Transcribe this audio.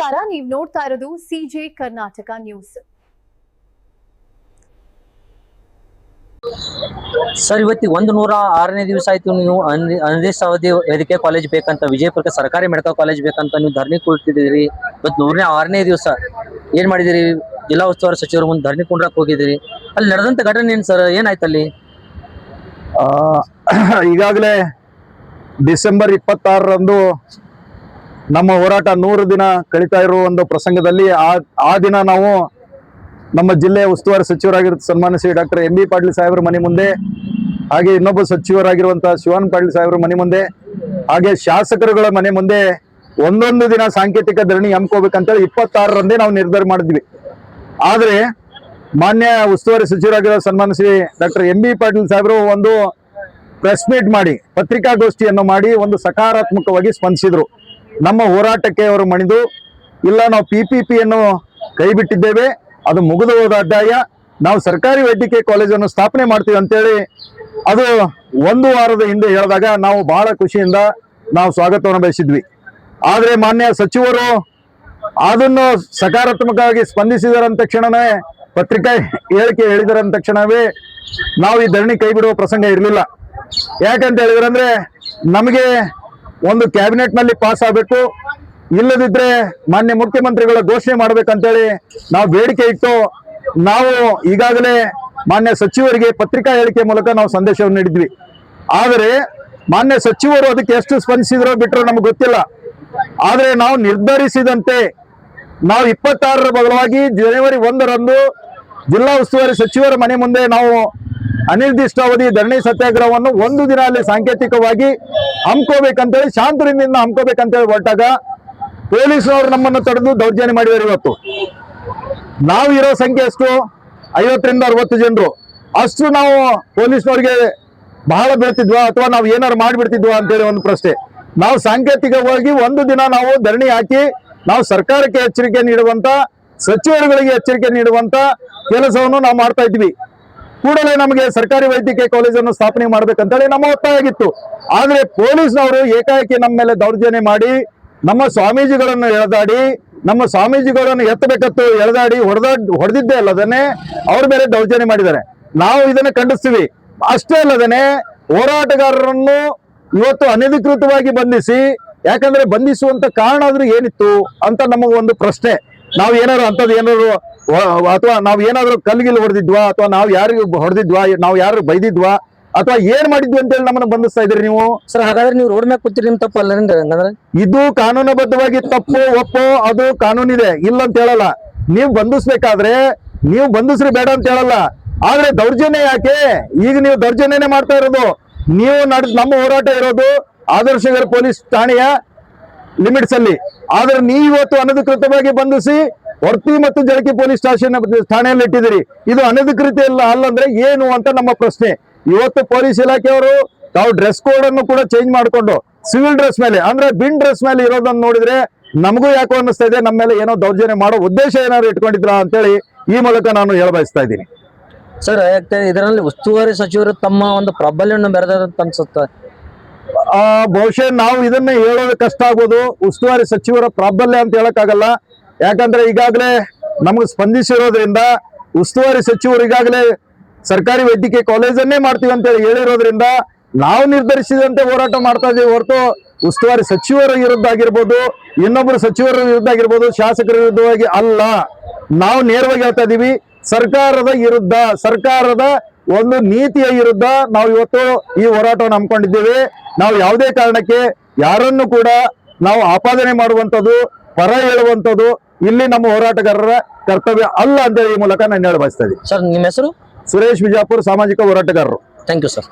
ನಮಸ್ಕಾರ, ನೀವು ನೋಡ್ತಾ ಇರೋದು ಸಿಜೆ ಕರ್ನಾಟಕ ನ್ಯೂಸ್. ಸರ್, ಇವತ್ತಿಗೆ 106ನೇ ದಿವಸ ಆಯ್ತು ನೀವು ಅನಿರ್ದಿಷ್ಟಾವಧಿ ವೇದಿಕೆ ಕಾಲೇಜ್ ಬೇಕಂತ ವಿಜಯಪುರಕ್ಕೆ ಸರ್ಕಾರಿ ಮೆಡಿಕಲ್ ಕಾಲೇಜ್ ಬೇಕಂತ ನೀವು ಧರಣಿ ಕುಳಿತಿದ್ದೀರಿ. ಇವತ್ತು 106ನೇ ದಿವಸ ಏನ್ ಮಾಡಿದಿರಿ? ಜಿಲ್ಲಾ ಉಸ್ತುವಾರಿ ಸಚಿವರು ಮುಂದೆ ಧರಣಿ ಕುಂಡ್ರಕ್ ಹೋಗಿದ್ದೀರಿ. ಅಲ್ಲಿ ನಡೆದಂತ ಘಟನೆ ಏನ್ ಸರ್? ಏನಾಯ್ತು ಅಲ್ಲಿ? ಈಗಾಗಲೇ ಡಿಸೆಂಬರ್ 26ರಂದು ನಮ್ಮ ಹೋರಾಟ 100 ದಿನ ಕಳೀತಾ ಇರುವ ಒಂದು ಪ್ರಸಂಗದಲ್ಲಿ ಆ ದಿನ ನಾವು ನಮ್ಮ ಜಿಲ್ಲೆಯ ಉಸ್ತುವಾರಿ ಸಚಿವರಾಗಿರುವ ಸನ್ಮಾನ್ಯ Shri doctor M B Patil ಸಾಹೇಬ್ರ ಮನೆ ಮುಂದೆ, ಹಾಗೆ ಇನ್ನೊಬ್ಬ ಸಚಿವರಾಗಿರುವಂತಹ ಶಿವಾನಂದ ಪಾಟೀಲ್ ಸಾಹೇಬ್ರ ಮನೆ ಮುಂದೆ, ಹಾಗೆ ಶಾಸಕರುಗಳ ಮನೆ ಮುಂದೆ ಒಂದೊಂದು ದಿನ ಸಾಂಕೇತಿಕ ಧರಣಿ ಹಮ್ಮಿಕೋಬೇಕಂತೇಳಿ 26ರಂದೇ ನಾವು ನಿರ್ಧಾರ ಮಾಡಿದ್ವಿ. ಆದ್ರೆ ಮಾನ್ಯ ಉಸ್ತುವಾರಿ ಸಚಿವರಾಗಿರೋ ಸನ್ಮಾನ್ಯ Shri doctor M B Patil ಸಾಹೇಬರು ಒಂದು ಪ್ರೆಸ್ ಮೀಟ್ ಮಾಡಿ, ಪತ್ರಿಕಾಗೋಷ್ಠಿಯನ್ನು ಮಾಡಿ ಒಂದು ಸಕಾರಾತ್ಮಕವಾಗಿ ಸ್ಪಂದಿಸಿದ್ರು. ನಮ್ಮ ಹೋರಾಟಕ್ಕೆ ಅವರು ಮಣಿದು, ಇಲ್ಲ ನಾವು PPPಯನ್ನು ಕೈ ಬಿಟ್ಟಿದ್ದೇವೆ, ಅದು ಮುಗಿದು ಹೋದ ಅಧ್ಯಾಯ, ನಾವು ಸರ್ಕಾರಿ ವೈದ್ಯಕೀಯ ಕಾಲೇಜನ್ನು ಸ್ಥಾಪನೆ ಮಾಡ್ತೀವಿ ಅಂತೇಳಿ ಅದು 1 ವಾರದ ಹಿಂದೆ ಹೇಳಿದಾಗ ನಾವು ಬಹಳ ಖುಷಿಯಿಂದ ನಾವು ಸ್ವಾಗತವನ್ನು ಬಯಸಿದ್ವಿ. ಆದ್ರೆ ಮಾನ್ಯ ಸಚಿವರು ಅದನ್ನು ಸಕಾರಾತ್ಮಕವಾಗಿ ಸ್ಪಂದಿಸಿದರಂತ ತಕ್ಷಣವೇ, ಪತ್ರಿಕಾ ಹೇಳಿಕೆ ಹೇಳಿದರಂತ ತಕ್ಷಣವೇ ನಾವು ಈ ಧರಣಿ ಕೈ ಬಿಡುವ ಪ್ರಸಂಗ ಇರಲಿಲ್ಲ. ಯಾಕಂತ ಹೇಳಿದ್ರಂದ್ರೆ, ನಮಗೆ ಒಂದು ಕ್ಯಾಬಿನೆಟ್ ನಲ್ಲಿ ಪಾಸ್ ಆಗಬೇಕು, ಇಲ್ಲದಿದ್ರೆ ಮಾನ್ಯ ಮುಖ್ಯಮಂತ್ರಿಗಳ ಘೋಷಣೆ ಮಾಡ್ಬೇಕಂತೇಳಿ ನಾವು ಬೇಡಿಕೆ ಇಟ್ಟು ನಾವು ಈಗಾಗಲೇ ಮಾನ್ಯ ಸಚಿವರಿಗೆ ಪತ್ರಿಕಾ ಹೇಳಿಕೆ ಮೂಲಕ ನಾವು ಸಂದೇಶವನ್ನು ನೀಡಿದ್ವಿ. ಆದರೆ ಮಾನ್ಯ ಸಚಿವರು ಅದಕ್ಕೆ ಎಷ್ಟು ಸ್ಪಂದಿಸಿದ್ರೋ ಬಿಟ್ಟರೋ ನಮ್ಗೆ ಗೊತ್ತಿಲ್ಲ. ಆದ್ರೆ ನಾವು ನಿರ್ಧರಿಸಿದಂತೆ ನಾವು 26ರ ಬದಲಾಗಿ ಜನವರಿ 1ರಂದು ಜಿಲ್ಲಾ ಉಸ್ತುವಾರಿ ಸಚಿವರ ಮನೆ ಮುಂದೆ ನಾವು ಅನಿರ್ದಿಷ್ಟಾವಧಿ ಧರಣಿ ಸತ್ಯಾಗ್ರಹವನ್ನು 1 ದಿನ ಅಲ್ಲಿ ಸಾಂಕೇತಿಕವಾಗಿ ಹಮ್ಮಿಕೋಬೇಕಂತೇಳಿ, ಶಾಂತರಿಂದ ಹಮ್ಮಿಕೋಬೇಕಂತೇಳಿ ಹೊರಟಾಗ ಪೊಲೀಸರು ನಮ್ಮನ್ನು ತಡೆದು ದೌರ್ಜನ್ಯ ಮಾಡಿದ್ದಾರೆ. ಇವತ್ತು ನಾವು ಇರೋ ಸಂಖ್ಯೆ ಎಷ್ಟು? 50ರಿಂದ 60 ಜನರು. ಅಷ್ಟು ನಾವು ಪೊಲೀಸ್ನವ್ರಿಗೆ ಬಹಳ ಬೀಳ್ತಿದ್ವಾ ಅಥವಾ ನಾವು ಏನಾರು ಮಾಡಿಬಿಡ್ತಿದ್ವಾ ಅಂತೇಳಿ ಒಂದು ಪ್ರಶ್ನೆ. ನಾವು ಸಾಂಕೇತಿಕವಾಗಿ 1 ದಿನ ನಾವು ಧರಣಿ ಹಾಕಿ ನಾವು ಸರ್ಕಾರಕ್ಕೆ ಎಚ್ಚರಿಕೆ ನೀಡುವಂತ, ಸಚಿವರುಗಳಿಗೆ ಎಚ್ಚರಿಕೆ ನೀಡುವಂತ ಕೆಲಸವನ್ನು ನಾವು ಮಾಡ್ತಾ ಇದ್ವಿ. ಕೂಡಲೇ ನಮಗೆ ಸರ್ಕಾರಿ ವೈದ್ಯಕೀಯ ಕಾಲೇಜನ್ನು ಸ್ಥಾಪನೆ ಮಾಡ್ಬೇಕಂತೇಳಿ ನಮ್ಮ ಒತ್ತಾಯ ಆಗಿತ್ತು. ಆದ್ರೆ ಪೊಲೀಸ್ನವರು ಏಕಾಏಕಿ ನಮ್ಮ ಮೇಲೆ ದೌರ್ಜನ್ಯ ಮಾಡಿ, ನಮ್ಮ ಸ್ವಾಮೀಜಿಗಳನ್ನು ಎಳೆದಾಡಿ, ನಮ್ಮ ಸ್ವಾಮೀಜಿಗಳನ್ನು ಎತ್ತಬೇಕತ್ತು ಎಳೆದಾಡಿ ಹೊಡೆದಿದ್ದೇ ಅಲ್ಲದನೆ ಅವ್ರ ಮೇಲೆ ದೌರ್ಜನ್ಯ ಮಾಡಿದ್ದಾರೆ. ನಾವು ಇದನ್ನು ಖಂಡಿಸ್ತೀವಿ. ಅಷ್ಟೇ ಅಲ್ಲದೇನೆ ಹೋರಾಟಗಾರರನ್ನು ಇವತ್ತು ಅನಧಿಕೃತವಾಗಿ ಬಂಧಿಸಿ, ಯಾಕಂದ್ರೆ ಬಂಧಿಸುವಂತ ಕಾರಣ ಆದ್ರೂ ಏನಿತ್ತು ಅಂತ ನಮಗೊಂದು ಪ್ರಶ್ನೆ. ನಾವು ಏನಾದ್ರು ಅಂತದ್ದು ಏನಾದ್ರು ಅಥವಾ ನಾವು ಏನಾದ್ರು ಕಲ್ಗಿಲ್ ಹೊಡೆದಿದ್ವಾ, ಅಥವಾ ನಾವು ಯಾರಿಗೂ ಹೊಡೆದಿದ್ವಾ, ನಾವು ಯಾರು ಬೈದಿದ್ವಾ, ಅಥವಾ ಏನ್ ಮಾಡಿದ್ವಿ ಅಂತೇಳಿ ನಮ್ಮನ್ನ ಬಂಧಿಸ್ತಾ ಇದ್ರಿ ನೀವು? ಸರ್, ಹಾಗಾದ್ರೆ ನೀವು ರೋಡ್ ಮ್ಯಾಗ ಕೂತಿರಿ, ನಿಮ್ ತಪ್ಪು ಅಲ್ಲ? ಇದು ಕಾನೂನುಬದ್ಧವಾಗಿ ತಪ್ಪು ಒಪ್ಪು, ಅದು ಕಾನೂನಿದೆ, ಇಲ್ಲ ಅಂತ ಹೇಳಲ್ಲ. ನೀವು ಬಂಧಿಸ್ಬೇಕಾದ್ರೆ ನೀವು ಬಂಧಿಸ್ರಿ, ಬೇಡ ಅಂತ ಹೇಳಲ್ಲ. ಆದ್ರೆ ದೌರ್ಜನ್ಯ ಯಾಕೆ? ಈಗ ನೀವು ದೌರ್ಜನ್ಯನೇ ಮಾಡ್ತಾ ಇರೋದು. ನೀವು ನಮ್ಮ ಹೋರಾಟ ಇರೋದು ಆದರ್ಶನಗರ ಪೊಲೀಸ್ ಠಾಣೆಯ ಲಿಮಿಟ್ಸ್ ಅಲ್ಲಿ. ಆದ್ರೆ ನೀವು ಇವತ್ತು ಅನಧಿಕೃತವಾಗಿ ಬಂಧಿಸಿ ಹೊರ್ತಿ ಮತ್ತು ಜಳಕಿ ಪೊಲೀಸ್ ಸ್ಟೇಷನ್ ಠಾಣೆಯಲ್ಲಿ ಇಟ್ಟಿದ್ದೀರಿ. ಇದು ಅನಧಿಕೃತ ಅಲ್ಲಂದ್ರೆ ಏನು ಅಂತ ನಮ್ಮ ಪ್ರಶ್ನೆ. ಇವತ್ತು ಪೊಲೀಸ್ ಇಲಾಖೆಯವರು ತಾವು ಡ್ರೆಸ್ ಕೋಡ್ ಅನ್ನು ಕೂಡ ಚೇಂಜ್ ಮಾಡಿಕೊಂಡು ಸಿವಿಲ್ ಡ್ರೆಸ್ ಮೇಲೆ, ಅಂದ್ರೆ ಬಿನ್ ಡ್ರೆಸ್ ಮೇಲೆ ಇರೋದನ್ನ ನೋಡಿದ್ರೆ ನಮಗೂ ಯಾಕೋ ಅನ್ನಿಸ್ತಾ ಇದೆ, ನಮ್ಮ ಮೇಲೆ ಏನೋ ದೌರ್ಜನ್ಯ ಮಾಡೋ ಉದ್ದೇಶ ಏನಾದ್ರು ಇಟ್ಕೊಂಡಿದ್ರ ಅಂತೇಳಿ ಈ ಮೂಲಕ ನಾನು ಹೇಳಬಯಸ್ತಾ ಇದ್ದೀನಿ. ಸರ್, ಇದರಲ್ಲಿ ಉಸ್ತುವಾರಿ ಸಚಿವರು ತಮ್ಮ ಒಂದು ಪ್ರಾಬಲ್ಯವನ್ನು ಮೆರೆದಂತ ಅನ್ಸುತ್ತೆ. ಬಹುಶಃ ನಾವು ಇದನ್ನ ಹೇಳೋದು ಕಷ್ಟ ಆಗ್ಬೋದು. ಉಸ್ತುವಾರಿ ಸಚಿವರ ಪ್ರಾಬಲ್ಯ ಅಂತ ಹೇಳಕ್ಕಾಗಲ್ಲ. ಯಾಕಂದ್ರೆ ಈಗಾಗಲೇ ನಮ್ಗೆ ಸ್ಪಂದಿಸಿರೋದ್ರಿಂದ, ಉಸ್ತುವಾರಿ ಸಚಿವರು ಈಗಾಗಲೇ ಸರ್ಕಾರಿ ವೈದ್ಯಕೀಯ ಕಾಲೇಜನ್ನೇ ಮಾಡ್ತೀವಿ ಅಂತೇಳಿ ಹೇಳಿರೋದ್ರಿಂದ ನಾವು ನಿರ್ಧರಿಸಿದಂತೆ ಹೋರಾಟ ಮಾಡ್ತಾ ಇದೀವಿ ಹೊರತು ಉಸ್ತುವಾರಿ ಸಚಿವರ ವಿರುದ್ಧ ಆಗಿರ್ಬೋದು, ಇನ್ನೊಬ್ಬರು ಸಚಿವರ ವಿರುದ್ಧ ಆಗಿರ್ಬೋದು, ಶಾಸಕರ ವಿರುದ್ಧವಾಗಿ ಅಲ್ಲ. ನಾವು ನೇರವಾಗಿ ಹೇಳ್ತಾ ಇದೀವಿ, ಸರ್ಕಾರದ ವಿರುದ್ಧ, ಸರ್ಕಾರದ ಒಂದು ನೀತಿಯ ವಿರುದ್ಧ ನಾವು ಇವತ್ತು ಈ ಹೋರಾಟವನ್ನು ಹಮ್ಮಿಕೊಂಡಿದ್ದೇವೆ. ನಾವು ಯಾವುದೇ ಕಾರಣಕ್ಕೆ ಯಾರನ್ನು ಕೂಡ ನಾವು ಆಪಾದನೆ ಮಾಡುವಂಥದ್ದು, ಪರ ಹೇಳುವಂಥದ್ದು ಇಲ್ಲಿ ನಮ್ಮ ಹೋರಾಟಗಾರರ ಕರ್ತವ್ಯ ಅಲ್ಲ ಅಂತ ಈ ಮೂಲಕ ನಾನು ಹೇಳ ಬಯಸ್ತಾ ಇದ್ದೀನಿ. ಸರ್, ನಿಮ್ಮ ಹೆಸರು? ಸುರೇಶ್ ಬಿಜಾಪುರ್, ಸಾಮಾಜಿಕ ಹೋರಾಟಗಾರರು. Thank you sir.